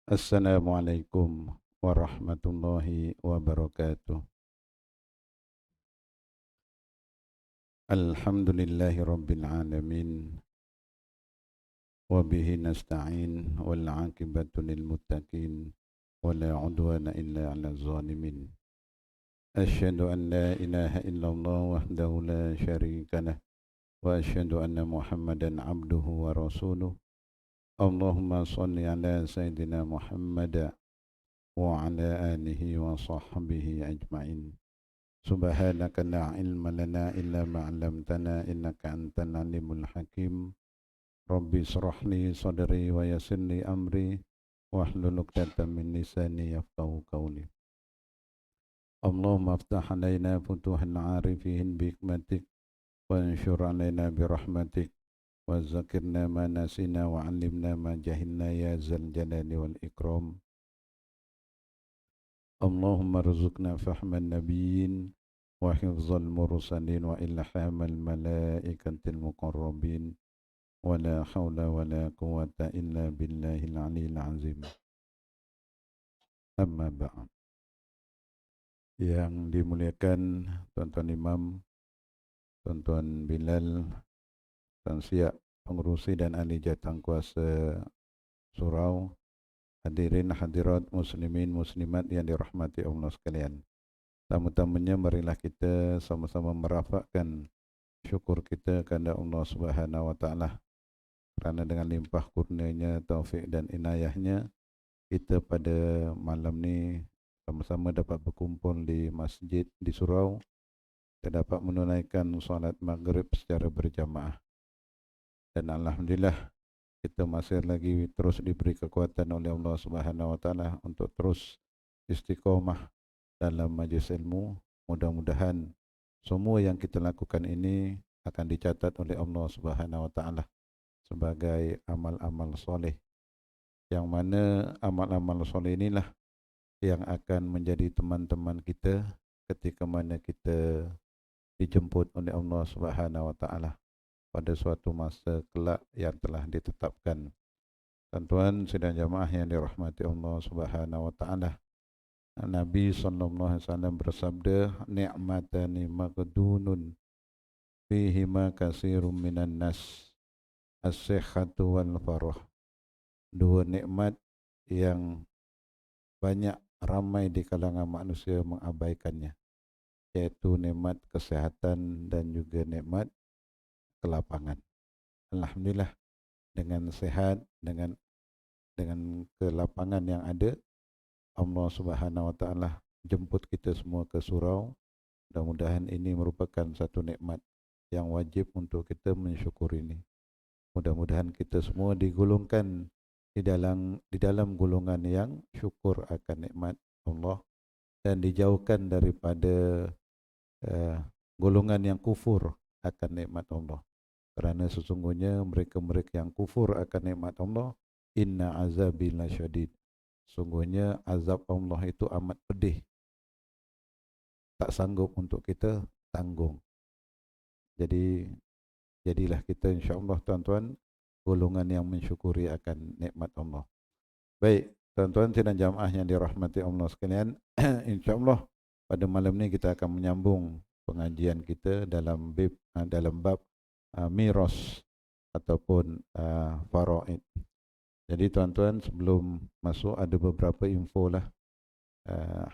Assalamualaikum warahmatullahi wabarakatuh. Alhamdulillahi rabbil alamin. Wabihi nasta'in wal aqibatu lil muttaqin. Wala udwana illa ala zalimin. Asyhadu an la ilaha illallah wahdahu la syarika lah. Wa asyhadu anna Muhammadan abduhu wa rasuluh. Allahumma salli ala Sayyidina Muhammad wa ala alihi wa sahbihi ajma'in. Subhanaka la ilma lana illa ma 'allamtana innaka antal alimul hakim. Rabbi israh li sadri wa yassir li amri wahlul 'uqdatam min lisani yafqahu qawli. Allahumma aftah 'alaina futuhal 'arifin bi hikmatik wa anshur 'alaina bi rahmatik wa zakirna ma nasina wa 'allimna ma jahilna ya zal jalali wal ikram. Allahumma rzuqna fahman nabiyyin wa hifzal mursalin wa ilhamal malaikatil muqarrabin wa la hawla wa la quwwata illa billahil aliyil azim. Amma ba'd. Yang dimuliakan Tuan-Tuan Imam, Tuan-Tuan Bilal, Tuan Siak, pengurusi dan ahli jatangkuasa surau, hadirin hadirat muslimin muslimat yang dirahmati Allah sekalian. Tamu-tamunya marilah kita sama-sama merafakkan syukur kita kepada Allah Subhanahu wa taala kerana dengan limpah kurnianya, taufik dan inayahnya kita pada malam ni sama-sama dapat berkumpul di masjid di surau. Kita dapat menunaikan solat maghrib secara berjamaah. Dan alhamdulillah kita masih lagi terus diberi kekuatan oleh Allah Subhanahu wa taala untuk terus istiqamah dalam majlis ilmu. Mudah-mudahan semua yang kita lakukan ini akan dicatat oleh Allah Subhanahu wa taala sebagai amal-amal soleh, yang mana amal-amal soleh inilah yang akan menjadi teman-teman kita ketika mana kita dijemput oleh Allah Subhanahu wa taala pada suatu masa kelak yang telah ditetapkan. Tuan-tuan sidang jamaah yang dirahmati Allah Subhanahu wa taala, Nabi sallallahu alaihi wasallam bersabda, ni'matani maghdunun fihima katsirun minan nas, as-sihhatu wal farah. Dua nikmat yang banyak ramai di kalangan manusia mengabaikannya, yaitu nikmat kesehatan dan juga nikmat kelapangan. Alhamdulillah, dengan sehat, dengan kelapangan yang ada, Allah Subhanahu wa taala jemput kita semua ke surau. Mudah-mudahan ini merupakan satu nikmat yang wajib untuk kita mensyukuri ini. Mudah-mudahan kita semua digolongkan di dalam golongan yang syukur akan nikmat Allah dan dijauhkan daripada golongan yang kufur akan nikmat Allah. Kerana sesungguhnya mereka-mereka yang kufur akan nikmat Allah, inna azabi lasyadid. Sungguhnya azab Allah itu amat pedih, tak sanggup untuk kita tanggung. Jadi jadilah kita insya-Allah tuan-tuan golongan yang mensyukuri akan nikmat Allah. Baik, tuan-tuan sidang jamaah yang dirahmati Allah sekalian, insya-Allah pada malam ni kita akan menyambung pengajian kita dalam bab miras ataupun faraid. Jadi tuan-tuan, sebelum masuk ada beberapa info lah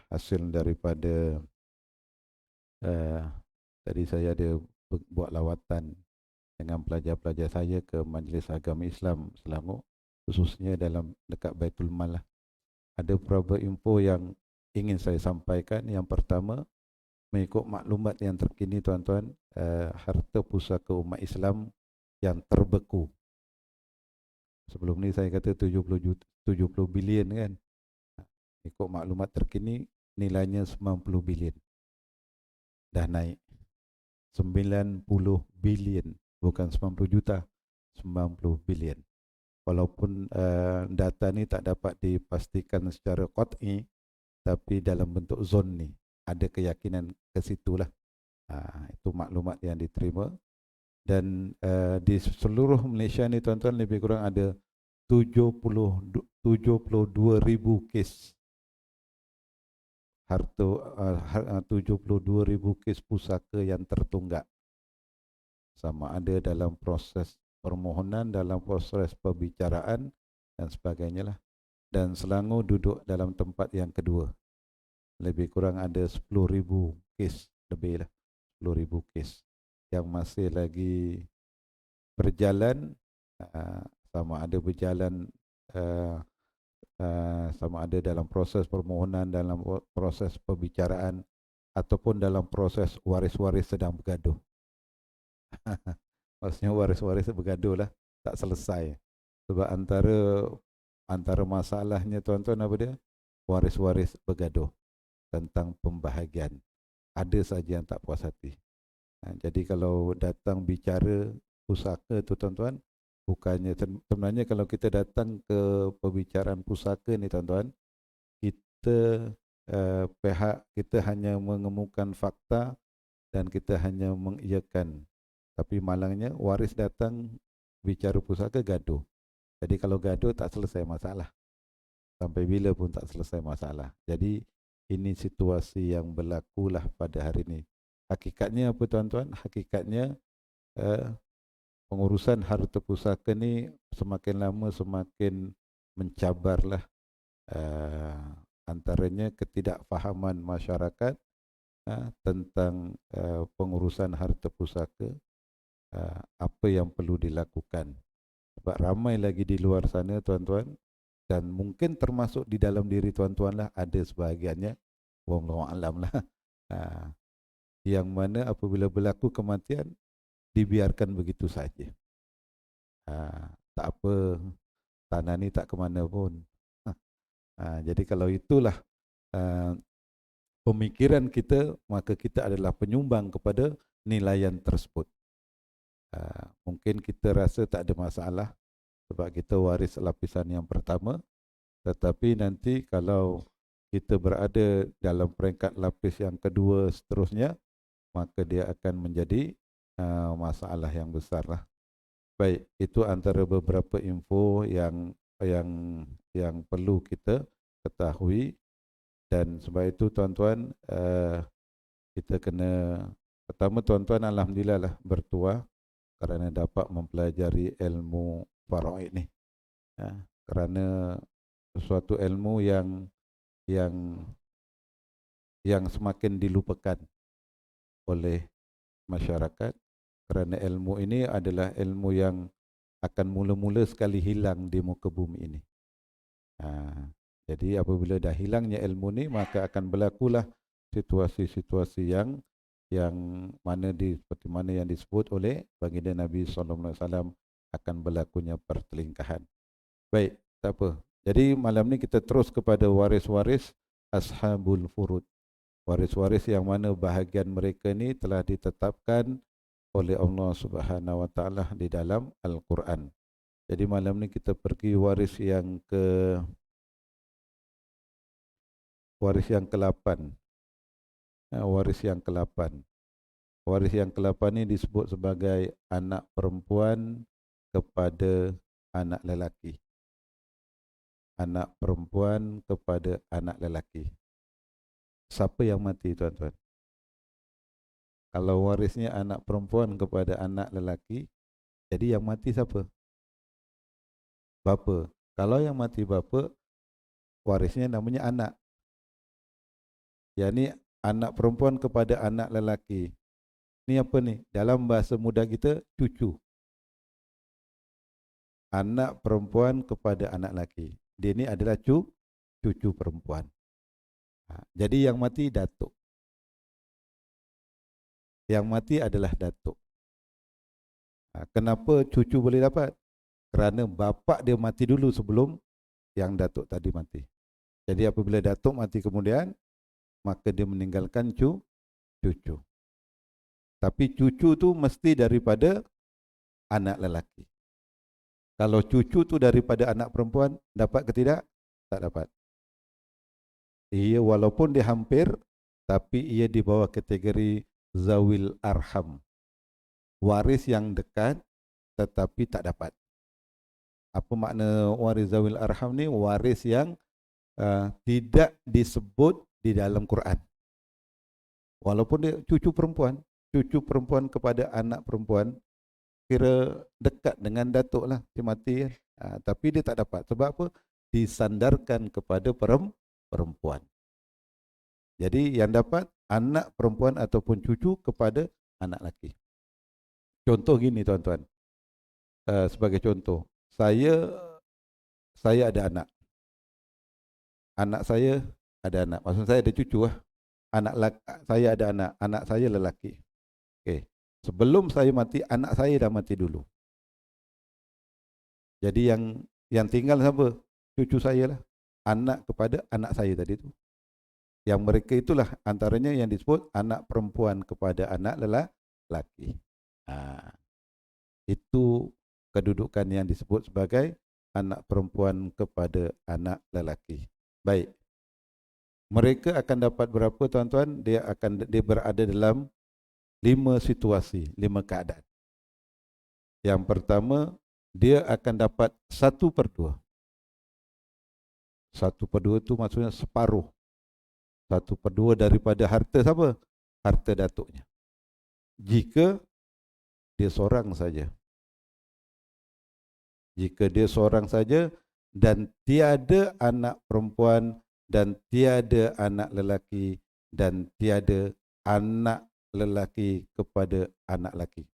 hasil daripada tadi saya ada buat lawatan dengan pelajar-pelajar saya ke Majlis Agama Islam Selangor, khususnya dalam dekat Baitul Mal lah. Ada beberapa info yang ingin saya sampaikan. Yang pertama, mengikut maklumat yang terkini tuan-tuan, harta pusaka umat Islam yang terbeku. Sebelum ni saya kata 70 bilion kan. Ikut maklumat terkini nilainya 90 bilion. Dah naik 90 bilion, bukan 90 juta, 90 bilion. Walaupun data ni tak dapat dipastikan secara qat'i, tapi dalam bentuk zon ni ada keyakinan ke situlah. Itu maklumat yang diterima. Dan di seluruh Malaysia ni tuan-tuan lebih kurang ada 72.000 kes harta 72.000 kes pusaka yang tertunggak, sama ada dalam proses permohonan, dalam proses perbicaraan dan sebagainya lah. Dan Selangor duduk dalam tempat yang kedua. Lebih kurang ada 10,000 kes lebih lah, 10,000 kes yang masih lagi berjalan, sama ada berjalan, sama ada dalam proses permohonan, dalam proses perbicaraan, ataupun dalam proses waris-waris sedang bergaduh. Maksudnya waris-waris bergaduh lah, tak selesai. Sebab antara masalahnya tuan-tuan apa dia? Waris-waris bergaduh tentang pembahagian. Ada saja yang tak puas hati. Jadi kalau datang bicara pusaka tu tuan-tuan, bukannya sebenarnya kalau kita datang ke perbicaraan pusaka ni tuan-tuan, kita pihak kita hanya mengemukan fakta dan kita hanya mengiyakan. Tapi malangnya waris datang bicara pusaka gaduh. Jadi kalau gaduh tak selesai masalah. Sampai bila pun tak selesai masalah. Jadi ini situasi yang berlakulah pada hari ini. Hakikatnya apa tuan-tuan? Hakikatnya pengurusan harta pusaka ni semakin lama semakin mencabarlah. Antaranya ketidakfahaman masyarakat tentang pengurusan harta pusaka, apa yang perlu dilakukan. Sebab ramai lagi di luar sana tuan-tuan, dan mungkin termasuk di dalam diri tuan-tuan lah, ada sebahagiannya, wallahu alam lah, yang mana apabila berlaku kematian dibiarkan begitu saja. Tak apa, tanah ni tak ke mana pun. Jadi kalau itulah pemikiran kita, maka kita adalah penyumbang kepada nilaian tersebut. Mungkin kita rasa tak ada masalah sebab kita waris lapisan yang pertama, tetapi nanti kalau kita berada dalam peringkat lapis yang kedua seterusnya, maka dia akan menjadi masalah yang besar lah. Baik, itu antara beberapa info yang perlu kita ketahui. Dan sebab itu tuan-tuan, kita kena, pertama tuan-tuan alhamdulillah lah bertuah kerana dapat mempelajari ilmu faraid ni. Kerana sesuatu ilmu yang semakin dilupakan oleh masyarakat, kerana ilmu ini adalah ilmu yang akan mula-mula sekali hilang di muka bumi ini. Jadi apabila dah hilangnya ilmu ni, maka akan berlakulah situasi-situasi yang mana seperti mana yang disebut oleh baginda Nabi SAW, akan berlakunya pertelingkahan. Baik, tak apa. Jadi malam ni kita terus kepada waris-waris ashabul furud. Waris-waris yang mana bahagian mereka ni telah ditetapkan oleh Allah Subhanahu Wa Taala di dalam Al-Quran. Jadi malam ni kita pergi waris yang ke-8. Waris yang ke-8. Waris yang ke-8 ni disebut sebagai anak perempuan kepada anak lelaki. Anak perempuan kepada anak lelaki. Siapa yang mati tuan-tuan? Kalau warisnya anak perempuan kepada anak lelaki, jadi yang mati siapa? Bapa. Kalau yang mati bapa, warisnya namanya anak. Yang ni anak perempuan kepada anak lelaki. Ni apa ni? Dalam bahasa muda kita, cucu. Anak perempuan kepada anak lelaki. Dia ni adalah cucu perempuan. Jadi yang mati datuk. Yang mati adalah datuk. Kenapa cucu boleh dapat? Kerana bapa dia mati dulu sebelum yang datuk tadi mati. Jadi apabila datuk mati kemudian, maka dia meninggalkan cucu. Tapi cucu tu mesti daripada anak lelaki. Kalau cucu tu daripada anak perempuan, dapat ke tidak? Tak dapat. Ia walaupun dia hampir, tapi ia di bawah kategori zawil arham. Waris yang dekat tetapi tak dapat. Apa makna waris zawil arham ni? Waris yang tidak disebut di dalam Quran. Walaupun dia cucu perempuan kepada anak perempuan, kira dekat dengan datuk lah, dia mati kan. Tapi dia tak dapat. Sebab apa? Disandarkan kepada perempuan. Jadi yang dapat anak perempuan ataupun cucu kepada anak lelaki. Contoh gini tuan-tuan. Sebagai contoh, saya ada anak. Anak saya ada anak. Maksud saya ada cucu lah. Saya ada anak saya lelaki. Okey. Sebelum saya mati, anak saya dah mati dulu. Jadi yang tinggal siapa? Cucu saya lah. Anak kepada anak saya tadi tu. Yang mereka itulah antaranya yang disebut anak perempuan kepada anak lelaki. Itu kedudukan yang disebut sebagai anak perempuan kepada anak lelaki. Baik. Mereka akan dapat berapa tuan-tuan? Dia berada dalam 5 situasi, 5 keadaan. Yang pertama, dia akan dapat 1/2. 1/2 itu maksudnya separuh. 1/2 daripada harta siapa? Harta datuknya. Jika dia seorang saja. Jika dia seorang saja dan tiada anak perempuan dan tiada anak lelaki dan tiada anak lelaki kepada anak lelaki.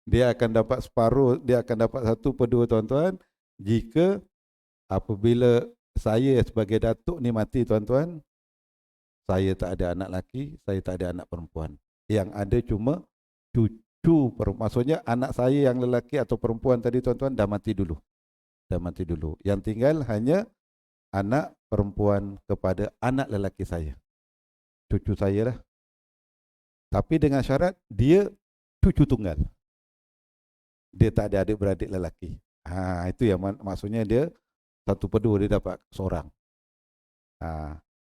Dia akan dapat separuh, dia akan dapat 1/2 tuan-tuan jika apabila saya sebagai datuk ni mati tuan-tuan, saya tak ada anak lelaki, saya tak ada anak perempuan. Yang ada cuma cucu, maksudnya anak saya yang lelaki atau perempuan tadi tuan-tuan dah mati dulu. Dah mati dulu. Yang tinggal hanya anak perempuan kepada anak lelaki saya. Cucu saya lah. Tapi dengan syarat dia cucu tunggal. Dia tak ada adik-beradik lelaki. Itu yang maksudnya dia 1/2 dia dapat seorang.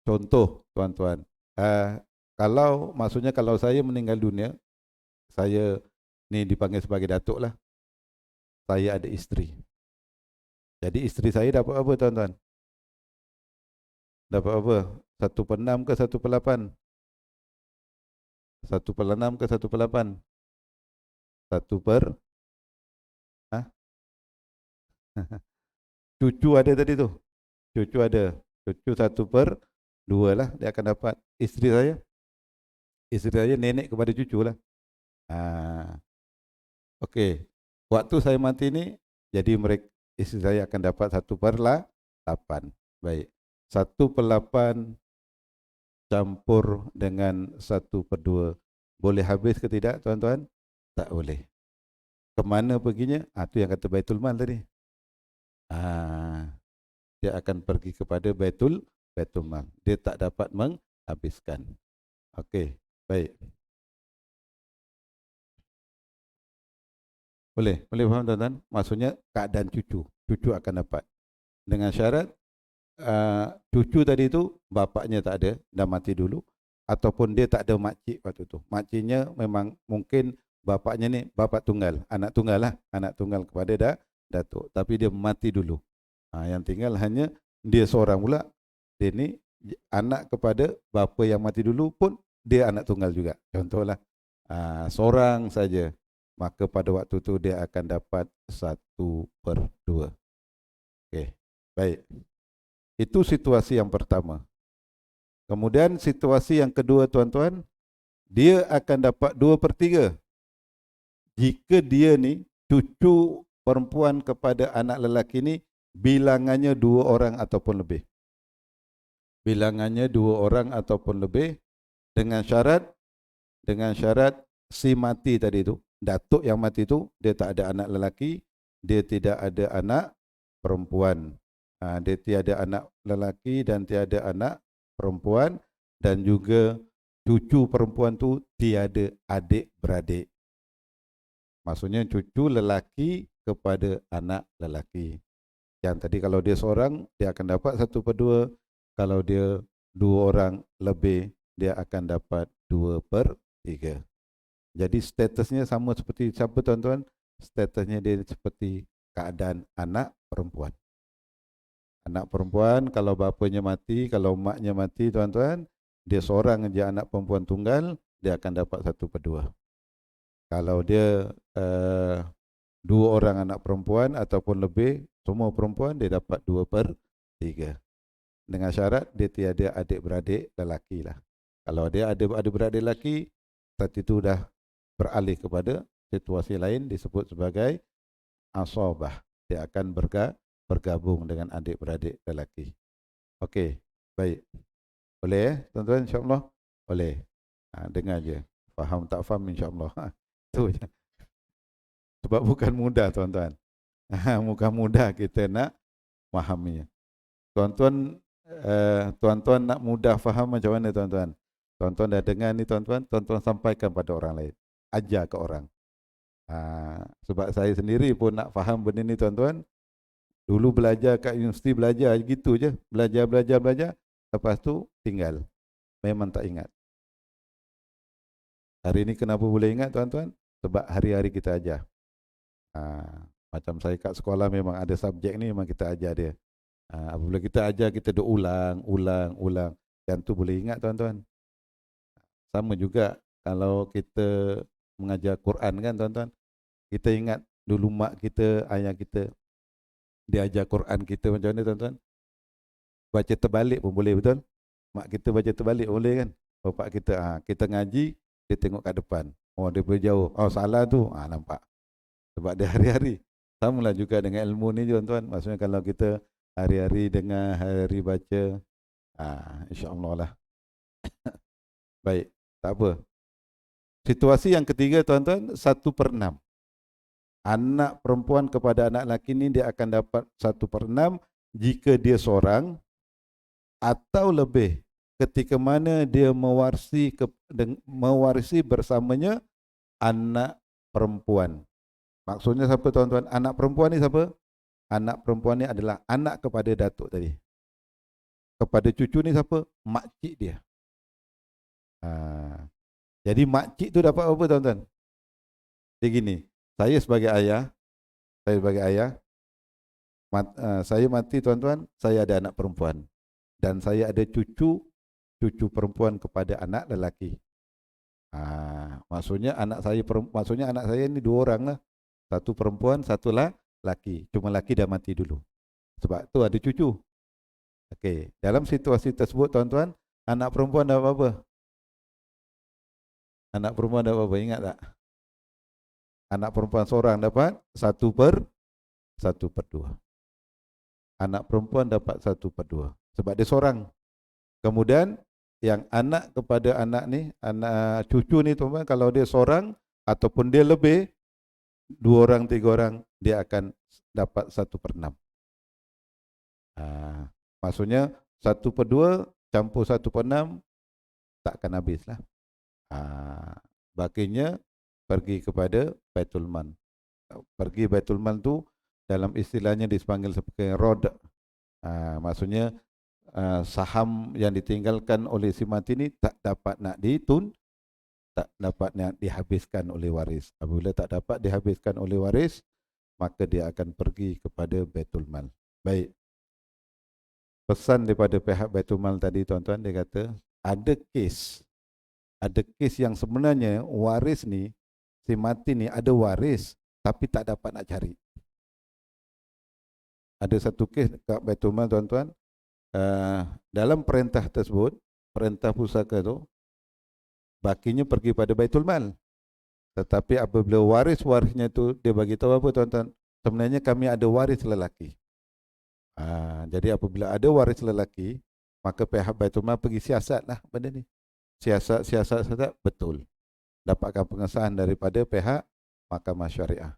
Contoh tuan-tuan. Maksudnya kalau saya meninggal dunia, saya ni dipanggil sebagai datuk lah. Saya ada isteri. Jadi isteri saya dapat apa tuan-tuan? Dapat apa? 1/6 ke 1/8? 1/6 ke 1/8? 1/? Cucu ada tadi tu. Cucu ada. Cucu 1/2 lah dia akan dapat. Isteri saya nenek kepada cucu lah. Okey. Waktu saya mati ni, jadi isteri saya akan dapat 1/8. Baik. 1/8 campur dengan 1/2. Boleh habis ke tidak tuan-tuan? Tak boleh. Kemana perginya? Itu yang kata Baitul Mal tadi. Dia akan pergi kepada Baitul Mal. Dia tak dapat menghabiskan. Okey, baik. Boleh faham tuan-tuan? Maksudnya keadaan cucu akan dapat. Dengan syarat cucu tadi tu bapaknya tak ada, dah mati dulu, ataupun dia tak ada makcik waktu tu. Makciknya memang mungkin bapaknya ni bapa tunggal, anak tunggal kepada datuk, tapi dia mati dulu. Yang tinggal hanya dia seorang pula. Dia ni anak kepada bapa yang mati dulu pun dia anak tunggal juga. Contohlah seorang saja, maka pada waktu tu dia akan dapat 1/2. Okey, baik. Itu situasi yang pertama. Kemudian situasi yang kedua tuan-tuan, dia akan dapat 2/3 jika dia ni cucu perempuan kepada anak lelaki ni bilangannya 2 orang ataupun lebih. Bilangannya 2 orang ataupun lebih, dengan syarat si mati tadi tu, datuk yang mati tu, dia tak ada anak lelaki, dia tidak ada anak perempuan. Dia tiada anak lelaki dan tiada anak perempuan, dan juga cucu perempuan tu tiada adik beradik. Maksudnya cucu lelaki kepada anak lelaki. Yang tadi kalau dia seorang, dia akan dapat 1/2. Kalau dia 2 orang lebih, dia akan dapat 2/3. Jadi statusnya sama seperti siapa tuan-tuan? statusnya dia seperti keadaan anak perempuan. Anak perempuan kalau bapanya mati, kalau maknya mati tuan-tuan, dia seorang aja anak perempuan tunggal, dia akan dapat 1/2. Kalau dia dua orang anak perempuan ataupun lebih, semua perempuan, dia dapat 2/3. Dengan syarat dia tiada adik-beradik lelaki lah. Kalau dia ada adik-beradik lelaki, saat itu dah beralih kepada situasi lain disebut sebagai asabah. Dia akan bergabung dengan adik-beradik lelaki. Okey, baik. Boleh tuan-tuan insya-Allah? Boleh. Dengar je. Faham tak faham insya-Allah. Itu je. Sebab bukan mudah tuan-tuan. Bukan mudah kita nak memahaminya. Tuan-tuan tuan-tuan nak mudah faham macam mana tuan-tuan? Tuan-tuan dah dengar ni tuan-tuan, tuan-tuan sampaikan pada orang lain. Ajar ke orang. Sebab saya sendiri pun nak faham benda ni tuan-tuan. Dulu belajar kat universiti belajar gitu je. Belajar. Lepas tu tinggal. Memang tak ingat. Hari ni kenapa boleh ingat tuan-tuan? Sebab hari-hari kita ajar. Macam saya kat sekolah memang ada subjek ni memang kita ajar dia. Apabila kita ajar kita dah ulang. Dan tu boleh ingat tuan-tuan. Sama juga kalau kita mengajar Quran kan tuan-tuan. Kita ingat dulu mak kita, ayah kita dia ajar Quran kita macam mana tuan-tuan? Baca terbalik pun boleh betul? Mak kita baca terbalik boleh kan? Bapak kita kita ngaji, dia tengok kat depan. Oh dia boleh jauh. Oh salah tu. Nampak. Sebab dia hari-hari. Samalah juga dengan ilmu ni tuan-tuan. Maksudnya kalau kita hari-hari dengar, hari-hari baca, insya-Allah lah. Baik, tak apa. Situasi yang ketiga tuan-tuan, 1/6. Anak perempuan kepada anak lelaki ni dia akan dapat 1/6 jika dia seorang atau lebih ketika mana dia mewarisi bersamanya anak perempuan. Maksudnya siapa tuan-tuan? Anak perempuan ni siapa? Anak perempuan ni adalah anak kepada datuk tadi. Kepada cucu ni siapa? Makcik dia. Jadi makcik tu dapat apa tuan-tuan? Dia gini, saya sebagai ayah, saya mati tuan-tuan, saya ada anak perempuan. Dan saya ada cucu perempuan kepada anak lelaki. Maksudnya anak saya ni 2 orang lah. Satu perempuan, satu lelaki. Cuma lelaki dah mati dulu. Sebab tu ada cucu. Okey, dalam situasi tersebut tuan-tuan, anak perempuan dapat apa? Anak perempuan dapat apa? Ingat tak? Anak perempuan seorang dapat 1/2. Anak perempuan dapat 1/2. Sebab dia seorang. Kemudian yang anak kepada anak ni, anak cucu ni tuan-tuan, kalau dia seorang ataupun dia lebih, 2 orang, 3 orang, dia akan dapat 1/6. Maksudnya 1/2 campur 1/6 takkan habis lah. Bakinya pergi kepada Baitul Mal. Pergi Baitul Mal tu dalam istilahnya dipanggil sebagai rod. Maksudnya saham yang ditinggalkan oleh si mati ni tak dapat nak tak dapat nak dihabiskan oleh waris. Apabila tak dapat dihabiskan oleh waris, maka dia akan pergi kepada Baitul Mal. Baik. Pesan daripada pihak Baitul Mal tadi tuan-tuan, dia kata ada kes yang sebenarnya waris ni, si mati ni ada waris tapi tak dapat nak cari. Ada satu kes dekat Baitul Mal tuan-tuan, dalam perintah tersebut, perintah pusaka tu, bakinya pergi pada Baitul Mal. Tetapi apabila warisnya tu dia bagi tahu apa tuan-tuan? Sebenarnya kami ada waris lelaki. Jadi apabila ada waris lelaki, maka pihak Baitul Mal pergi siasatlah benda ni. Siasat betul. Dapatkan pengesahan daripada pihak Mahkamah Syariah.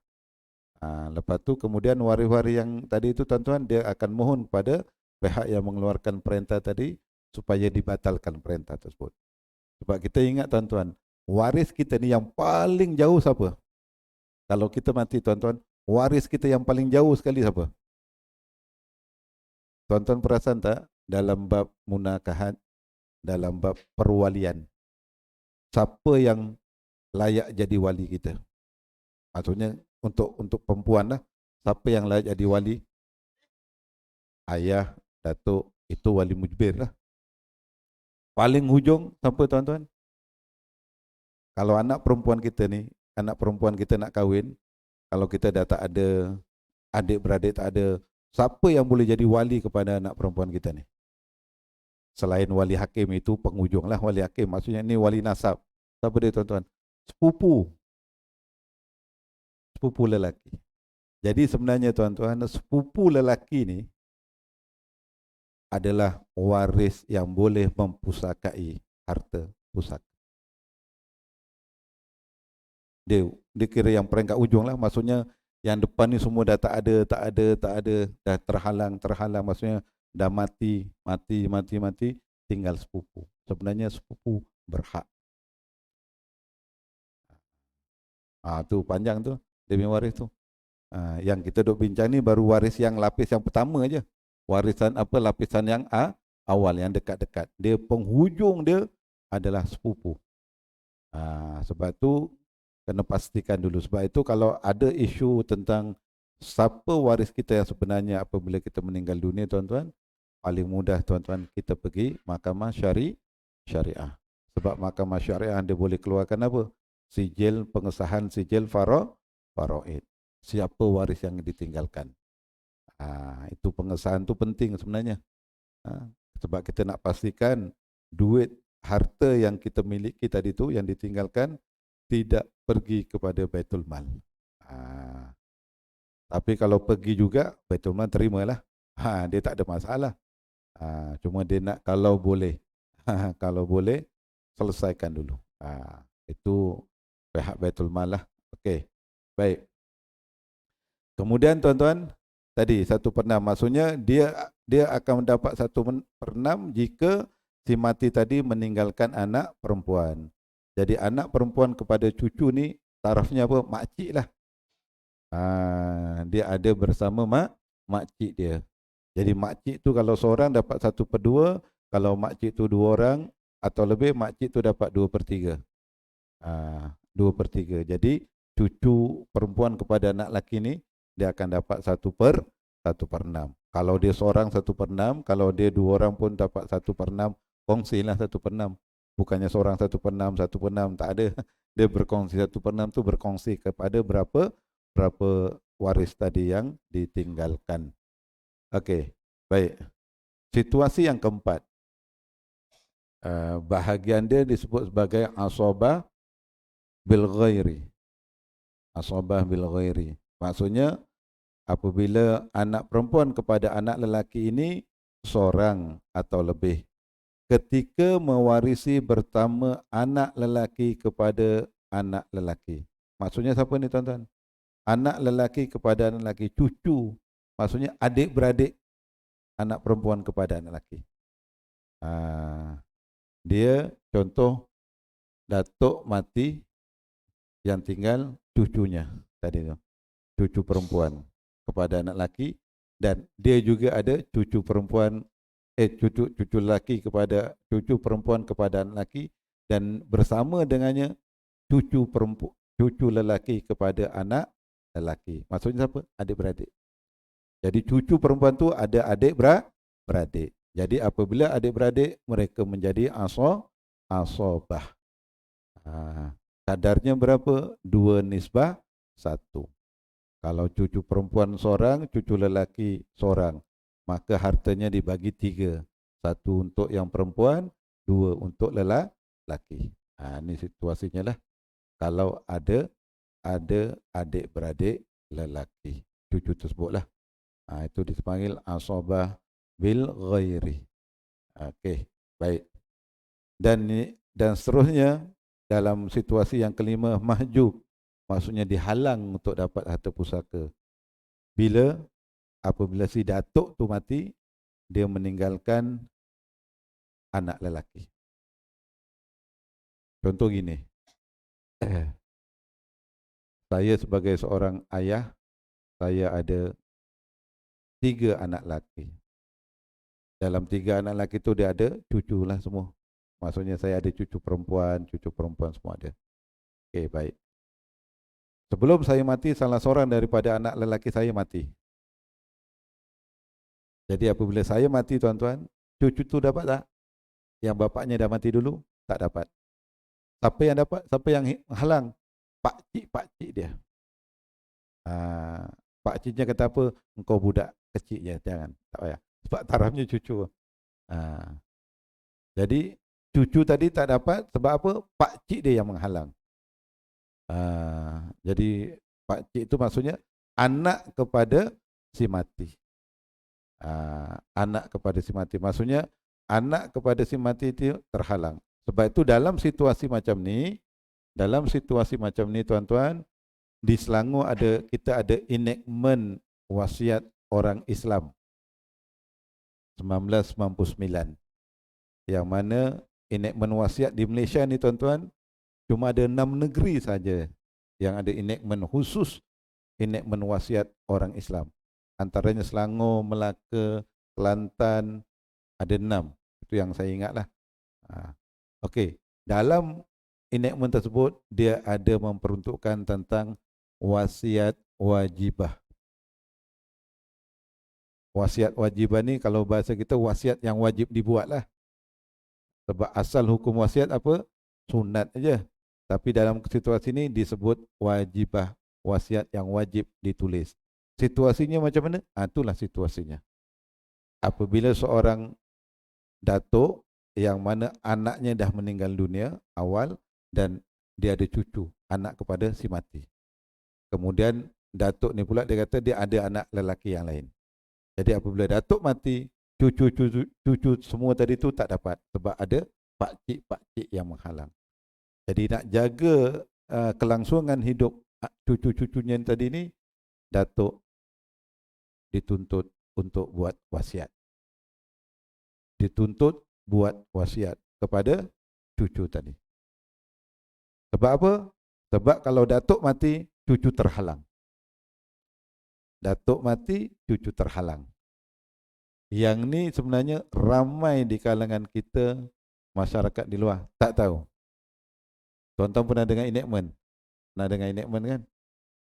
Lepas tu kemudian waris-waris yang tadi itu tuan-tuan, dia akan mohon pada pihak yang mengeluarkan perintah tadi supaya dibatalkan perintah tersebut. Sebab kita ingat tuan-tuan, waris kita ni yang paling jauh siapa? Kalau kita mati tuan-tuan, waris kita yang paling jauh sekali siapa? Tuan-tuan perasan tak dalam bab munakahat, dalam bab perwalian, siapa yang layak jadi wali kita? Maksudnya untuk perempuan lah. Siapa yang layak jadi wali? Ayah, datuk, itu wali mujbir lah. Paling hujung siapa tuan-tuan? Kalau anak perempuan kita ni, anak perempuan kita nak kahwin, kalau kita dah tak ada adik-beradik, tak ada, siapa yang boleh jadi wali kepada anak perempuan kita ni? Selain wali hakim, itu penghujung lah wali hakim. Maksudnya ni wali nasab. Siapa dia tuan-tuan? Sepupu. Sepupu lelaki. Jadi sebenarnya tuan-tuan, sepupu lelaki ni adalah waris yang boleh mempusakai harta pusaka. Dia kira yang peringkat ujung lah. Maksudnya yang depan ni semua dah tak ada, dah terhalang. Maksudnya dah mati, tinggal sepupu. Sebenarnya sepupu berhak. Tu panjang tu, dia punya waris tu. Yang kita duk bincang ni baru waris yang lapis yang pertama aja. Warisan apa, lapisan yang awal, yang dekat-dekat. Dia penghujung dia adalah sepupu. Sebab tu kena pastikan dulu. Sebab itu kalau ada isu tentang siapa waris kita yang sebenarnya apabila kita meninggal dunia, tuan-tuan, paling mudah tuan-tuan kita pergi mahkamah syariah. Sebab mahkamah syariah dia boleh keluarkan apa? Sijil, pengesahan sijil faraid. Siapa waris yang ditinggalkan. Itu pengesahan tu penting sebenarnya. Sebab kita nak pastikan duit, harta yang kita miliki tadi tu yang ditinggalkan tidak pergi kepada Baitul Mal. Tapi kalau pergi juga, Baitul Mal terimalah. Dia tak ada masalah. Cuma dia nak kalau boleh, kalau boleh selesaikan dulu. Itu pihak Baitul Mal lah. Okey, baik. Kemudian tuan-tuan, tadi 1/6, maksudnya dia akan mendapat 1/6 jika si mati tadi meninggalkan anak perempuan. Jadi anak perempuan kepada cucu ni tarafnya apa? Makcik lah. Dia ada bersama makcik dia. Jadi makcik tu kalau seorang dapat 1/2, kalau makcik tu 2 orang atau lebih, makcik tu dapat 2/3. 2/3. Jadi cucu perempuan kepada anak lelaki ni dia akan dapat 1/6. Kalau dia seorang 1/6, kalau dia 2 orang pun dapat 1/6, kongsilah 1/6. Bukannya seorang 1/6, tak ada. Dia berkongsi 1/6 tu berkongsi kepada berapa waris tadi yang ditinggalkan. Okey, baik. Situasi yang keempat, bahagian dia disebut sebagai asabah bil ghairi. Asabah bil ghairi. Maksudnya apabila anak perempuan kepada anak lelaki ini seorang atau lebih, ketika mewarisi bersama anak lelaki kepada anak lelaki. Maksudnya siapa ni tuan-tuan? Anak lelaki kepada anak lelaki, cucu. Maksudnya adik-beradik anak perempuan kepada anak lelaki. Dia contoh datuk mati yang tinggal cucunya tadi tu. Cucu perempuan kepada anak lelaki, dan dia juga ada cucu perempuan cucu lelaki kepada cucu perempuan kepada anak lelaki, dan bersama dengannya cucu lelaki kepada anak lelaki. Maksudnya siapa? Adik-beradik. Jadi cucu perempuan tu ada adik-beradik. Jadi apabila adik-beradik, mereka menjadi asabah. Kadarnya berapa? 2/1. Kalau cucu perempuan seorang, cucu lelaki seorang, maka hartanya dibagi 3. 1 untuk yang perempuan, 2 untuk lelaki. Ini situasinya lah. Kalau ada adik-beradik lelaki, cucu tersebutlah. Itu dipanggil asabah bil ghairi. Okey, baik. Dan seterusnya dalam situasi yang kelima, mahjub. Maksudnya dihalang untuk dapat harta pusaka. Apabila si datuk tu mati, dia meninggalkan anak lelaki. Contoh gini. Saya sebagai seorang ayah, saya ada 3 anak lelaki. Dalam 3 anak lelaki tu dia ada cucu lah semua. Maksudnya saya ada cucu perempuan semua ada. Okey, baik. Sebelum saya mati, salah seorang daripada anak lelaki saya mati. Jadi apabila saya mati tuan-tuan, cucu tu dapat tak? Yang bapaknya dah mati dulu, tak dapat. Siapa yang dapat? Siapa yang halang? Pakcik dia. Pakciknya kata apa? Engkau budak kecil je, jangan. Tak payah. Sebab tarafnya cucu. Jadi cucu tadi tak dapat sebab apa? Pakcik dia yang menghalang. Jadi pakcik itu maksudnya anak kepada si mati. Anak kepada si mati. Maksudnya anak kepada si mati itu terhalang. Sebab itu dalam situasi macam ni tuan-tuan, di Selangor kita ada enactment wasiat orang Islam 1999. Yang mana enactment wasiat di Malaysia ni tuan-tuan, cuma ada 6 negeri saja yang ada enactment khusus, enactment wasiat orang Islam. Antaranya Selangor, Melaka, Kelantan, ada 6. Itu yang saya ingatlah. Okey, dalam enactment tersebut dia ada memperuntukkan tentang wasiat wajibah. Wasiat wajibah ni kalau bahasa kita wasiat yang wajib dibuatlah. Sebab asal hukum wasiat apa? Sunat aja. Tapi dalam situasi ini disebut wajibah, wasiat yang wajib ditulis. Situasinya macam mana? Itulah situasinya. Apabila seorang datuk yang mana anaknya dah meninggal dunia awal dan dia ada cucu, anak kepada si mati. Kemudian datuk ni pula dia kata dia ada anak lelaki yang lain. Jadi apabila datuk mati, cucu semua tadi tu tak dapat sebab ada pakcik-pakcik yang menghalang. Jadi nak jaga kelangsungan hidup cucu-cucunya tadi ni, datuk dituntut untuk buat wasiat. Dituntut buat wasiat kepada cucu tadi. Sebab apa? Sebab kalau datuk mati, cucu terhalang. Datuk mati, cucu terhalang. Yang ni sebenarnya ramai di kalangan kita, masyarakat di luar, tak tahu. Tuan-tuan pernah dengar enactment? Pernah dengar enactment kan?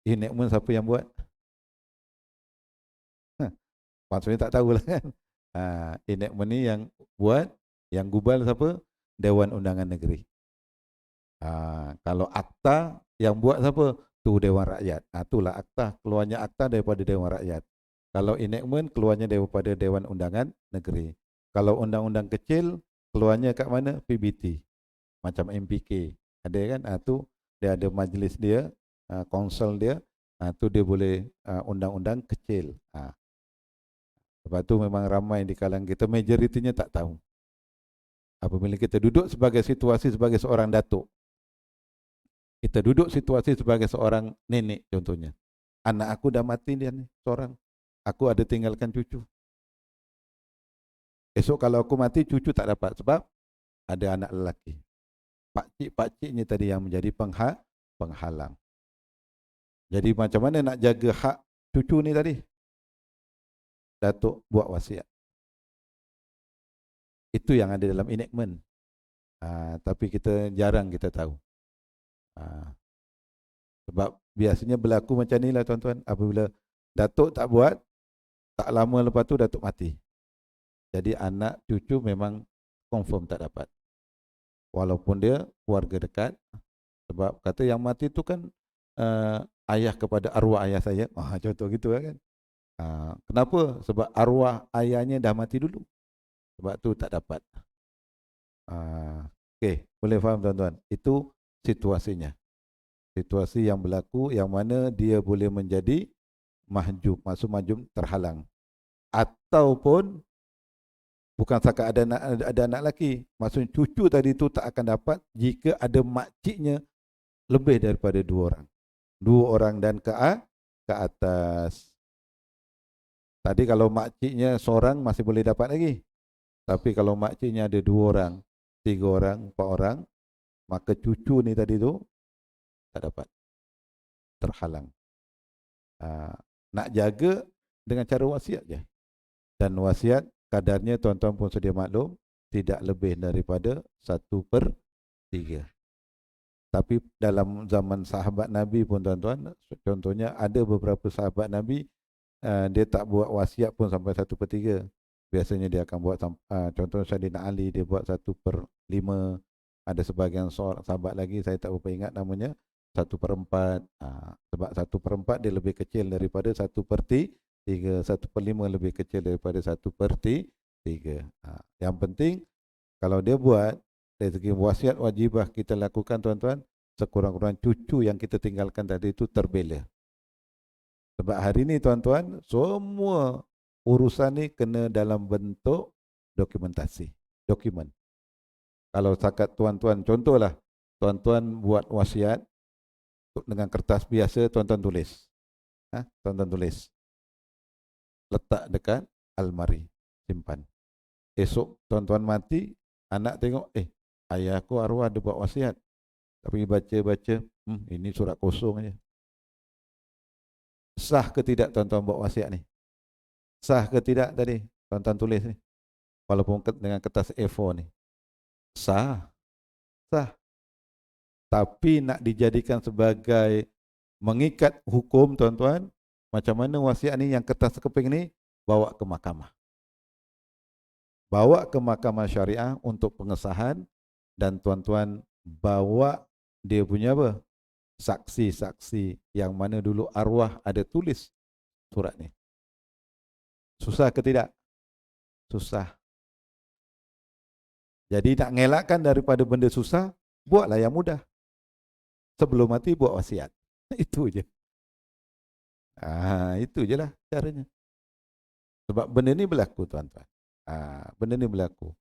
Enactment siapa yang buat? Maksudnya tak tahulah kan? Enactment ni yang buat, yang gubal siapa? Dewan Undangan Negeri. Kalau akta yang buat siapa? Tu Dewan Rakyat. Itulah akta, keluarnya akta daripada Dewan Rakyat. Kalau enactment keluarnya daripada Dewan Undangan Negeri. Kalau undang-undang kecil keluarnya kat mana? PBT. Macam MPK. Ada kan? Tu dia ada majlis dia, konsel dia. Tu dia boleh undang-undang kecil. Sebab tu memang ramai di kalangan kita, majoritinya tak tahu. Apabila kita duduk sebagai situasi sebagai seorang datuk, kita duduk situasi sebagai seorang nenek contohnya. Anak aku dah mati dia ni, seorang. Aku ada tinggalkan cucu. Esok kalau aku mati, cucu tak dapat sebab ada anak lelaki. Pakcik-pakciknya tadi yang menjadi penghalang. Jadi macam mana nak jaga hak cucu ni tadi? Datuk buat wasiat. Itu yang ada dalam enactment. Tapi kita jarang kita tahu. Sebab biasanya berlaku macam ni lah tuan-tuan. Apabila datuk tak buat, tak lama lepas tu datuk mati. Jadi anak cucu memang confirm tak dapat. Walaupun dia keluarga dekat. Sebab kata yang mati tu kan ayah kepada arwah ayah saya. Contoh gitu kan. Kenapa? Sebab arwah ayahnya dah mati dulu. Sebab tu tak dapat. Okey, boleh faham tuan-tuan. Itu situasinya. Situasi yang berlaku yang mana dia boleh menjadi mahjub, maksud mahjub terhalang. Ataupun bukan setakat ada anak lelaki, maksud cucu tadi tu tak akan dapat jika ada makciknya lebih daripada 2 orang. 2 orang dan ke atas. Tadi kalau makciknya seorang masih boleh dapat lagi. Tapi kalau makciknya ada 2 orang, 3 orang, 4 orang, maka cucu ni tadi tu tak dapat. Terhalang. Nak jaga dengan cara wasiat je. Dan wasiat kadarnya tuan-tuan pun sedia maklum, tidak lebih daripada 1/3. Tapi dalam zaman sahabat Nabi pun tuan-tuan, contohnya ada beberapa sahabat Nabi, dia tak buat wasiat pun sampai 1/3. Biasanya dia akan buat, contoh Sayyidina Ali, dia buat 1/5. Ada sebahagian sahabat lagi, saya tak berapa ingat namanya, 1/4. Sebab 1/4 dia lebih kecil daripada 1/3, 1/5 lebih kecil daripada 1/3. Yang penting, kalau dia buat, dari segi wasiat wajibah kita lakukan tuan-tuan, sekurang-kurang cucu yang kita tinggalkan tadi itu terbela. Sebab hari ini tuan-tuan, semua urusan ni kena dalam bentuk dokumentasi, dokumen. Kalau setakat tuan-tuan, contohlah, tuan-tuan buat wasiat dengan kertas biasa, tuan-tuan tulis. Tuan-tuan tulis. Letak dekat almari, simpan. Esok tuan-tuan mati, anak tengok, ayah aku arwah ada buat wasiat. Tapi baca-baca, ini surat kosong aja. Sah ke tidak tuan-tuan buat wasiat ni? Sah ke tidak tadi tuan-tuan tulis ni? Walaupun dengan kertas A4 ni. Sah. Sah. Tapi nak dijadikan sebagai mengikat hukum tuan-tuan, macam mana wasiat ni yang kertas keping ni bawa ke mahkamah. Bawa ke mahkamah syariah untuk pengesahan, dan tuan-tuan bawa dia punya apa? Saksi-saksi yang mana dulu arwah ada tulis surat ni. Susah ke tidak? Susah. Jadi nak ngelakkan daripada benda susah, buatlah yang mudah. Sebelum mati buat wasiat. Itu je. Itu je lah caranya. Sebab benda ni berlaku tuan-tuan. Benda ni berlaku.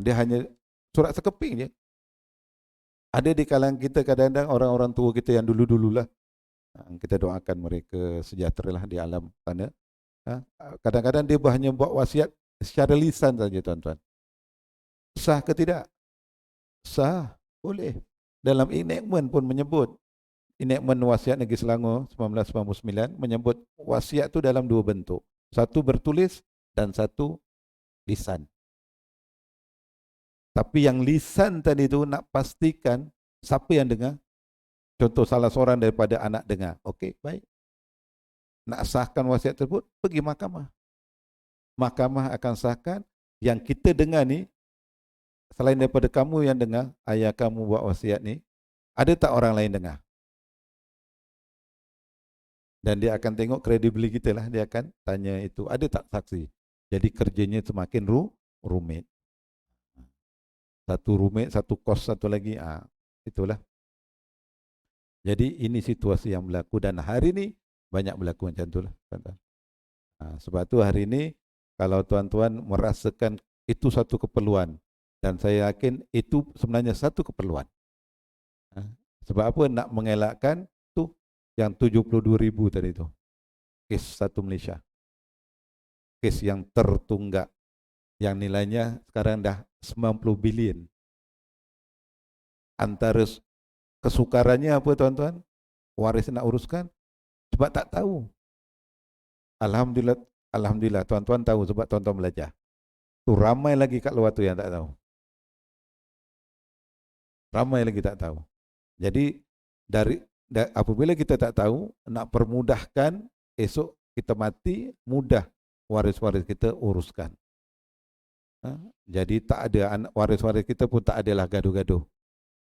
Dia hanya surat sekeping je. Ada di kalangan kita kadang-kadang orang-orang tua kita yang dulu-dululah. Kita doakan mereka sejahteralah di alam sana. Kadang-kadang dia hanya buat wasiat secara lisan saja tuan-tuan. Sah ke tidak? Sah. Boleh. Dalam enactment pun menyebut. Enactment Wasiat Negeri Selangor 1999 menyebut wasiat tu dalam dua bentuk. Satu bertulis dan satu lisan. Tapi yang lisan tadi tu nak pastikan siapa yang dengar. Contoh salah seorang daripada anak dengar. Okey, baik. Nak sahkan wasiat tersebut, pergi mahkamah. Mahkamah akan sahkan. Yang kita dengar ni, selain daripada kamu yang dengar, ayah kamu buat wasiat ni, ada tak orang lain dengar? Dan dia akan tengok kredibilitas kita lah. Dia akan tanya itu, ada tak saksi? Jadi kerjanya semakin rumit. Satu rumit, satu kos, satu lagi. Itulah. Jadi ini situasi yang berlaku, dan hari ini banyak berlaku macam itulah. Sebab tu hari ini kalau tuan-tuan merasakan itu satu keperluan, dan saya yakin itu sebenarnya satu keperluan. Sebab apa? Nak mengelakkan tu yang 72,000 tadi tu. Kes satu Malaysia. Kes yang tertunggak, yang nilainya sekarang dah 90 bilion. Antara kesukarannya apa tuan-tuan? Waris nak uruskan sebab tak tahu. Alhamdulillah tuan-tuan tahu sebab tuan-tuan belajar. Tu ramai lagi kat luar tu yang tak tahu. Ramai lagi tak tahu. Jadi apabila kita tak tahu, nak permudahkan esok kita mati, mudah waris-waris kita uruskan. Jadi tak ada waris-waris kita pun tak adalah gaduh-gaduh.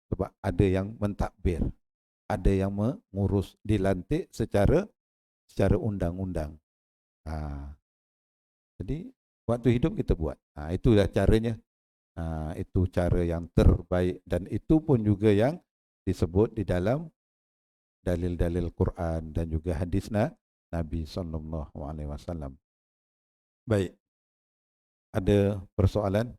Sebab ada yang mentadbir, ada yang mengurus, dilantik secara undang-undang. Jadi waktu hidup kita buat. Itulah caranya. Itu cara yang terbaik, dan itu pun juga yang disebut di dalam dalil-dalil Quran dan juga hadis Nabi SAW. Baik. Ada persoalan?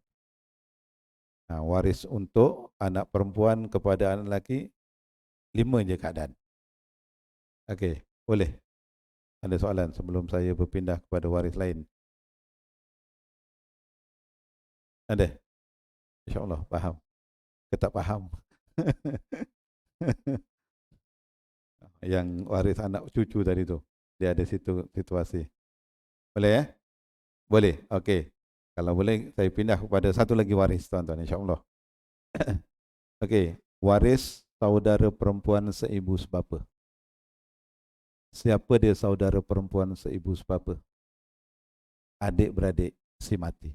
Waris untuk anak perempuan kepada anak lelaki 5 je keadaan. Okey, boleh. Ada soalan sebelum saya berpindah kepada waris lain? Ada? InsyaAllah faham. Kita faham. Yang waris anak cucu tadi tu, dia ada situasi. Boleh ya? Boleh. Okey. Kalau boleh saya pindah kepada satu lagi waris tuan-tuan, insya-Allah. Okey. waris saudara perempuan seibu sebapa. Siapa dia saudara perempuan seibu sebapa? Adik-beradik si mati.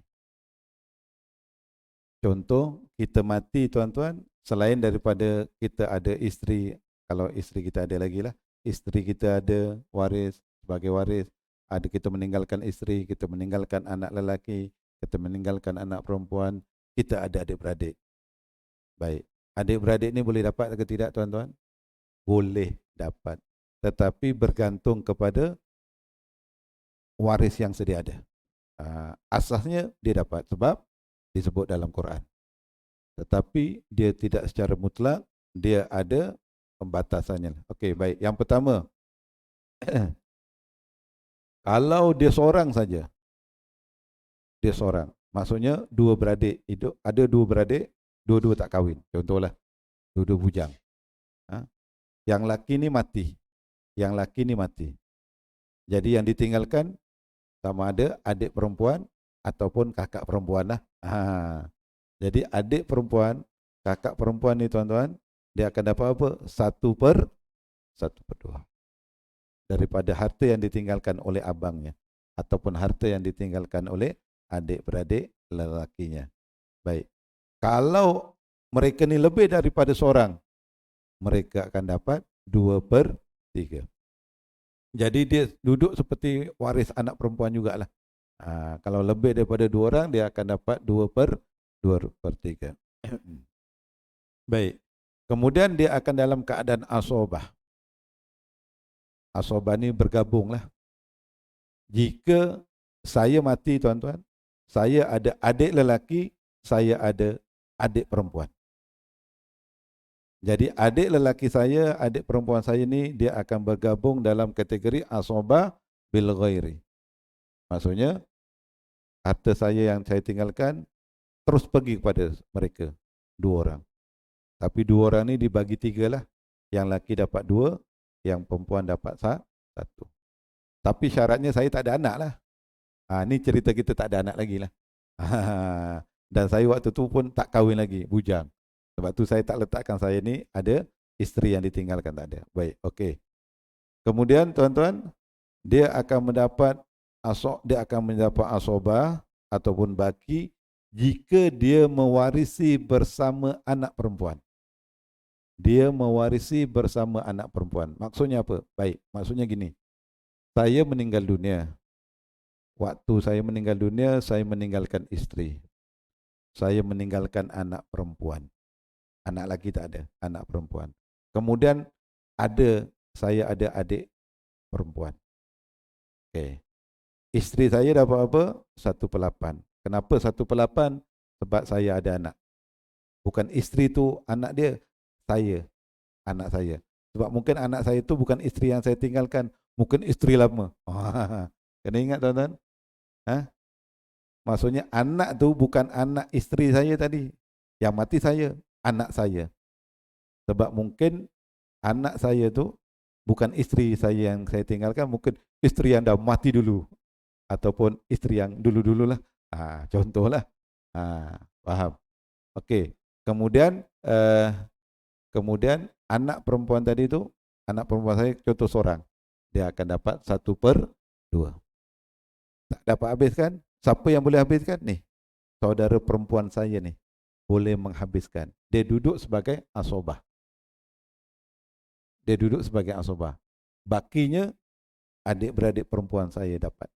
Contoh, kita mati tuan-tuan, selain daripada kita ada isteri, kalau isteri kita ada lagi lah, isteri kita ada waris, sebagai waris, ada kita meninggalkan isteri, kita meninggalkan anak lelaki, kita meninggalkan anak perempuan, kita ada adik-beradik. Baik, adik-beradik ni boleh dapat atau tidak tuan-tuan? Boleh dapat, tetapi bergantung kepada waris yang sedia ada. Asasnya dia dapat sebab disebut dalam Quran. Tetapi dia tidak secara mutlak, dia ada pembatasannya. Okey, baik. Yang pertama, kalau dia seorang saja, dia seorang, maksudnya dua beradik hidup, ada dua beradik, dua-dua tak kahwin. Contohlah, dua-dua bujang. Yang laki ni mati, yang laki ni mati. Jadi yang ditinggalkan sama ada adik perempuan ataupun kakak perempuan lah. Jadi adik perempuan, kakak perempuan ni tuan-tuan, dia akan dapat apa? 1/2 daripada harta yang ditinggalkan oleh abangnya ataupun harta yang ditinggalkan oleh adik-beradik lelakinya. Baik. Kalau mereka ni lebih daripada seorang, mereka akan dapat 2/3. Jadi dia duduk seperti waris anak perempuan jugalah. Kalau lebih daripada 2 orang, dia akan dapat 2/3. Baik. Kemudian dia akan dalam keadaan asobah. Asobah ni bergabunglah. Jika saya mati tuan-tuan, saya ada adik lelaki, saya ada adik perempuan. Jadi adik lelaki saya, adik perempuan saya ni dia akan bergabung dalam kategori asobah bil ghairi. Maksudnya harta saya yang saya tinggalkan terus pergi kepada mereka, 2 orang. Tapi 2 orang ni dibagi 3 lah. Yang laki dapat 2, yang perempuan dapat 1. Tapi syaratnya saya tak ada anak lah. Ni cerita kita tak ada anak lagi lah. Dan saya waktu tu pun tak kahwin lagi, bujang. Sebab tu saya tak letakkan saya ni ada isteri yang ditinggalkan, tak ada. Baik, okey. Kemudian tuan-tuan, dia akan mendapat asobah ataupun baki jika dia mewarisi bersama anak perempuan. Dia mewarisi bersama anak perempuan. Maksudnya apa? Baik, maksudnya gini. Saya meninggal dunia. Waktu saya meninggal dunia, saya meninggalkan isteri. Saya meninggalkan anak perempuan. Anak laki tak ada, anak perempuan. Kemudian saya ada adik perempuan. Okey. Isteri saya dapat apa? 1/8. Kenapa 1/8? Sebab saya ada anak. Bukan isteri tu anak dia, saya, anak saya. Sebab mungkin anak saya tu bukan isteri yang saya tinggalkan, mungkin isteri lama. Kena ingat tuan-tuan. Maksudnya anak tu bukan anak isteri saya tadi. Yang mati saya, anak saya. Sebab mungkin anak saya tu bukan isteri saya yang saya tinggalkan, mungkin isteri yang dah mati dulu ataupun isteri yang dulu-dululah. Contohlah. Faham? Okey. Kemudian anak perempuan tadi tu, anak perempuan saya contoh seorang, dia akan dapat 1/2. Tak dapat habiskan? Siapa yang boleh habiskan ni? Saudara perempuan saya ni boleh menghabiskan. Dia duduk sebagai asobah. Dia duduk sebagai asobah. Bakinya adik-beradik perempuan saya dapat.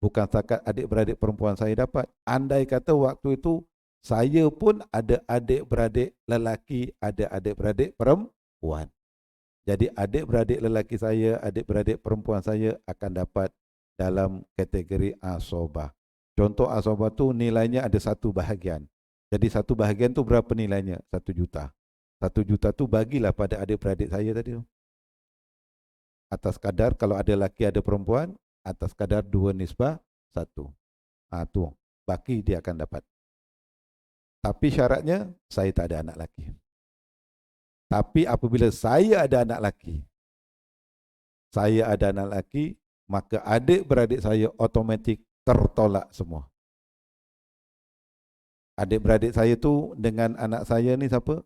Bukan setakat adik-beradik perempuan saya dapat. Andai kata waktu itu saya pun ada adik-beradik lelaki, ada adik-beradik perempuan. Jadi adik-beradik lelaki saya, adik-beradik perempuan saya akan dapat dalam kategori asobah. Contoh asobah tu nilainya ada 1 bahagian. Jadi 1 bahagian tu berapa nilainya? 1 juta. 1 juta tu bagilah pada adik-beradik saya tadi tu. Atas kadar kalau ada laki ada perempuan, atas kadar 2 nisbah 1. Tu baki dia akan dapat. Tapi syaratnya saya tak ada anak laki. Tapi apabila saya ada anak laki, maka adik-beradik saya automatik tertolak semua. Adik-beradik saya tu dengan anak saya ni siapa?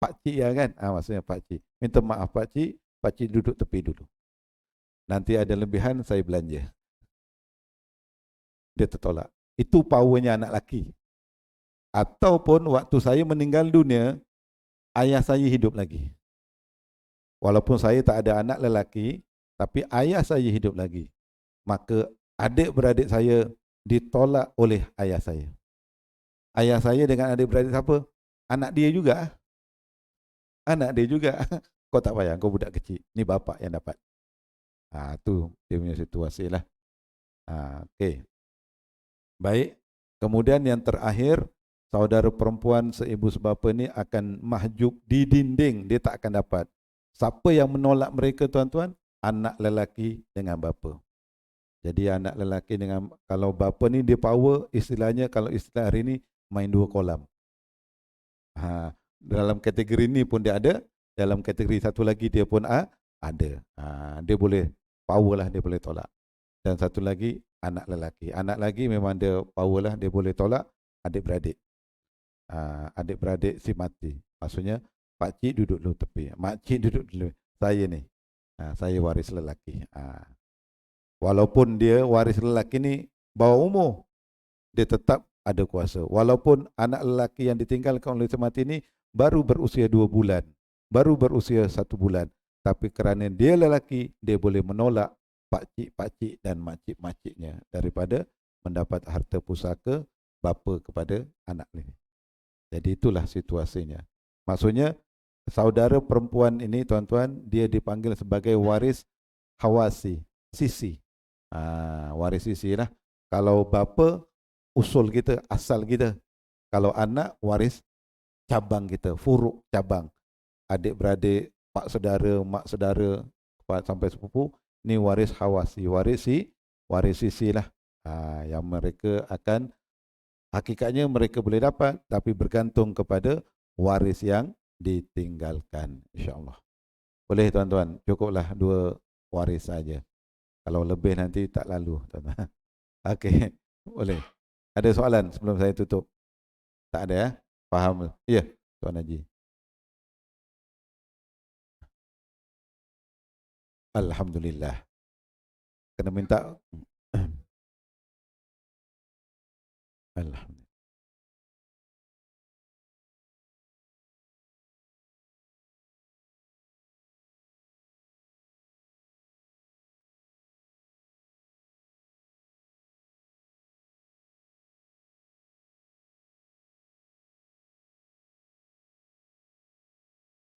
pakcik ya kan? Maksudnya pakcik. Minta maaf pakcik, pakcik duduk tepi dulu. Nanti ada lebihan saya belanja. Dia tertolak. Itu powernya anak laki. Ataupun waktu saya meninggal dunia, ayah saya hidup lagi. Walaupun saya tak ada anak lelaki, tapi ayah saya hidup lagi. Maka adik-beradik saya ditolak oleh ayah saya. Ayah saya dengan adik-beradik siapa? Anak dia juga. Anak dia juga. Kau tak payah, kau budak kecil. Ni bapak yang dapat. Tu dia punya situasi lah. Okey. Baik. Kemudian yang terakhir, saudara perempuan seibu sebapa ni akan mahjub di dinding. Dia tak akan dapat. Siapa yang menolak mereka tuan-tuan? Anak lelaki dengan bapa. Jadi anak lelaki dengan, kalau bapa ni dia power, istilahnya kalau istilah hari ni main dua kolam. Dalam kategori ni pun dia ada, dalam kategori satu lagi dia pun ada. Dia boleh power lah, dia boleh tolak. Dan satu lagi anak lelaki. Anak lelaki memang dia power lah, dia boleh tolak adik-beradik. Adik-beradik si mati. Maksudnya pakcik duduk dulu tepi, makcik duduk dulu. Saya ni, saya waris lelaki. Walaupun dia waris lelaki ni bawah umur, dia tetap ada kuasa. Walaupun anak lelaki yang ditinggalkan oleh si mati ni baru berusia 2 bulan, baru berusia 1 bulan, tapi kerana dia lelaki, dia boleh menolak pakcik-pakcik dan makcik-makciknya daripada mendapat harta pusaka bapa kepada anak ni. Jadi itulah situasinya. Maksudnya saudara perempuan ini tuan-tuan, dia dipanggil sebagai waris hawasi, sisi. Waris sisi lah. Kalau bapa, usul kita, asal kita. Kalau anak, waris cabang kita, furuk cabang. Adik-beradik, pak saudara, mak saudara, sampai sepupu, ni waris hawasi, waris sisi lah. Yang mereka akan, hakikatnya mereka boleh dapat, tapi bergantung kepada waris yang ditinggalkan, insyaAllah. Boleh tuan-tuan, cukuplah 2 waris saja. Kalau lebih nanti tak lalu, tuan-tuan. Okey, boleh. Ada soalan sebelum saya tutup? Tak ada ya? Faham? Ya, Tuan Haji. Alhamdulillah. Kena minta. Alhamdulillah.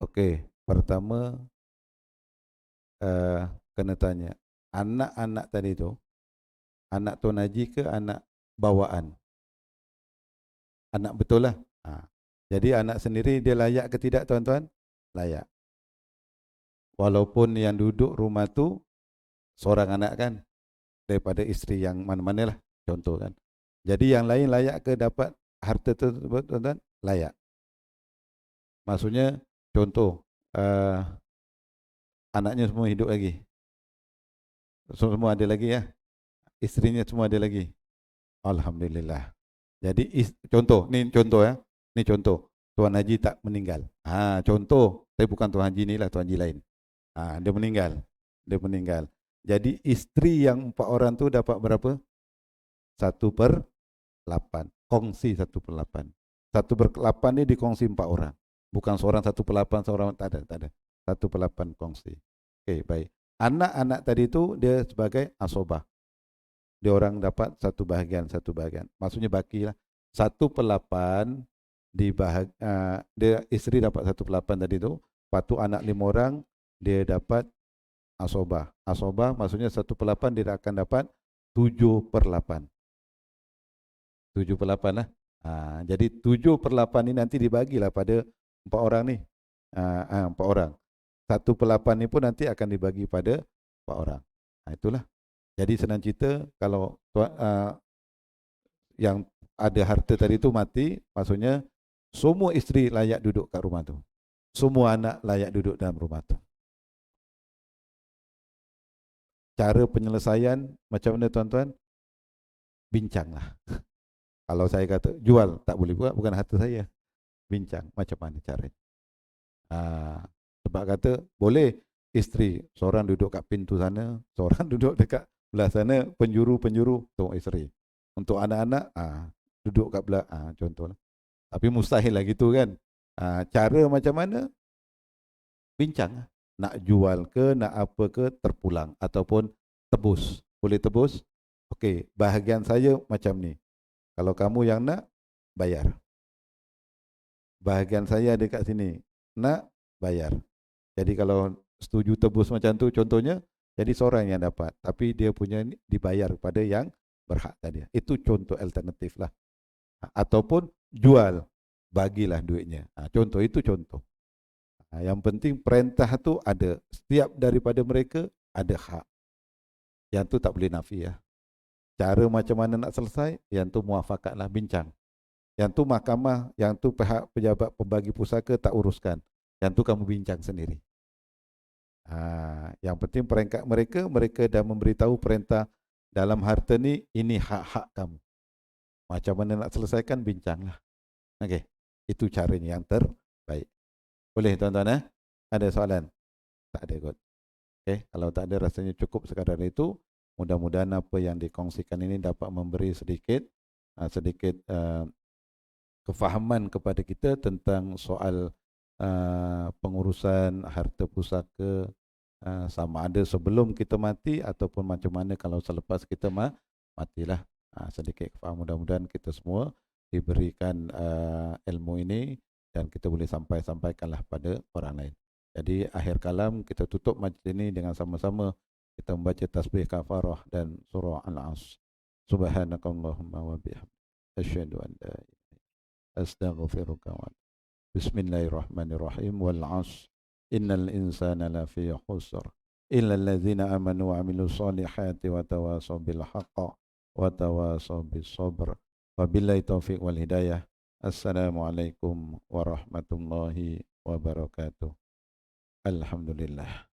Okey, pertama kena tanya, anak-anak tadi tu, anak Tuan Haji ke anak bawaan? Anak betul lah. Jadi anak sendiri dia layak ke tidak tuan-tuan? Layak. Walaupun yang duduk rumah tu seorang anak kan, daripada isteri yang mana-mana lah, contoh kan. Jadi yang lain layak ke dapat harta tersebut tuan-tuan? Layak. Maksudnya contoh, anaknya semua hidup lagi, semua ada lagi ya, isterinya semua ada lagi. Alhamdulillah. Jadi contoh, ni contoh ya, ni contoh. Tuan Haji tak meninggal. Contoh, saya bukan Tuan Haji ni lah, Tuan Haji lain. Dia meninggal, dia meninggal. Jadi isteri yang 4 orang tu dapat berapa? 1/8. Kongsi 1/8. 1/8 ni dikongsi 4 orang. Bukan seorang 1/8, seorang tak ada. 1/8 kongsi. Okey, baik. Anak-anak tadi tu dia sebagai asobah. Dia orang dapat 1 bahagian. Maksudnya bakilah 1/8 dia isteri dapat 1/8 tadi tu. Lepas tu anak 5 orang dia dapat asobah. Asobah maksudnya 1/8 dia akan dapat 7/8. 7/8 lah. Jadi 7/8 ni nanti dibagilah pada 4 orang ni. 4 orang. 1/8 ni pun nanti akan dibagi pada 4 orang. Itulah. Jadi senang cerita, kalau yang ada harta tadi tu mati, maksudnya semua isteri layak duduk kat rumah tu. Semua anak layak duduk dalam rumah tu. Cara penyelesaian macam mana tuan-tuan? Bincanglah. Kalau saya kata jual, tak boleh buat, bukan harta saya. Bincang macam mana caranya. Sebab kata boleh isteri seorang duduk kat pintu sana, seorang duduk dekat belah sana, penjuru-penjuru untuk isteri. Untuk anak-anak duduk kat belah contohlah. Tapi mustahil lah gitu kan. Cara macam mana? Bincang. Nak jual ke, nak apa ke, terpulang ataupun tebus. Boleh tebus? Okey, bahagian saya macam ni. Kalau kamu yang nak, bayar. Bahagian saya dekat sini. Nak, bayar. Jadi kalau setuju tebus macam tu contohnya, jadi seorang yang dapat. Tapi dia punya dibayar kepada yang berhak tadi. Itu contoh alternatif lah. Ataupun jual, bagilah duitnya. Contoh, itu contoh. Yang penting perintah tu ada. Setiap daripada mereka ada hak. Yang tu tak boleh nafi ya. Cara macam mana nak selesai, yang tu muafakatlah, bincang. Yang tu mahkamah, yang tu pihak pejabat pembagi pusaka tak uruskan. Yang tu kamu bincang sendiri. Yang penting peringkat mereka, mereka dah memberitahu perintah dalam harta ni, ini hak-hak kamu. Macam mana nak selesaikan, bincanglah. Okey, itu caranya yang terbaik. Boleh tuan-tuan Ada soalan? Tak ada kot. Okey, kalau tak ada rasanya cukup sekadar itu. Mudah-mudahan apa yang dikongsikan ini dapat memberi sedikit kefahaman kepada kita tentang soal pengurusan harta pusaka, sama ada sebelum kita mati ataupun macam mana kalau selepas kita matilah. Sedikit kefahaman, mudah-mudahan kita semua diberikan ilmu ini dan kita boleh sampaikanlah pada orang lain. Jadi akhir kalam kita tutup majlis ini dengan sama-sama kita membaca tasbih kafarah dan surah Al-Asr. Subhanakallahumma wa bihamdika asyhadu an la ilaha illa anta astaghfiruka wa atubu. Bismillahirrahmanirrahim. Wal 'asr innal insana lafi khusr illa alladzina amanu wa 'amilus solihati wa tawasaw bil haqqi wa tawasaw bis sabr. Wabillahi taufiq wal hidayah. Assalamualaikum warahmatullahi wabarakatuh. Alhamdulillah.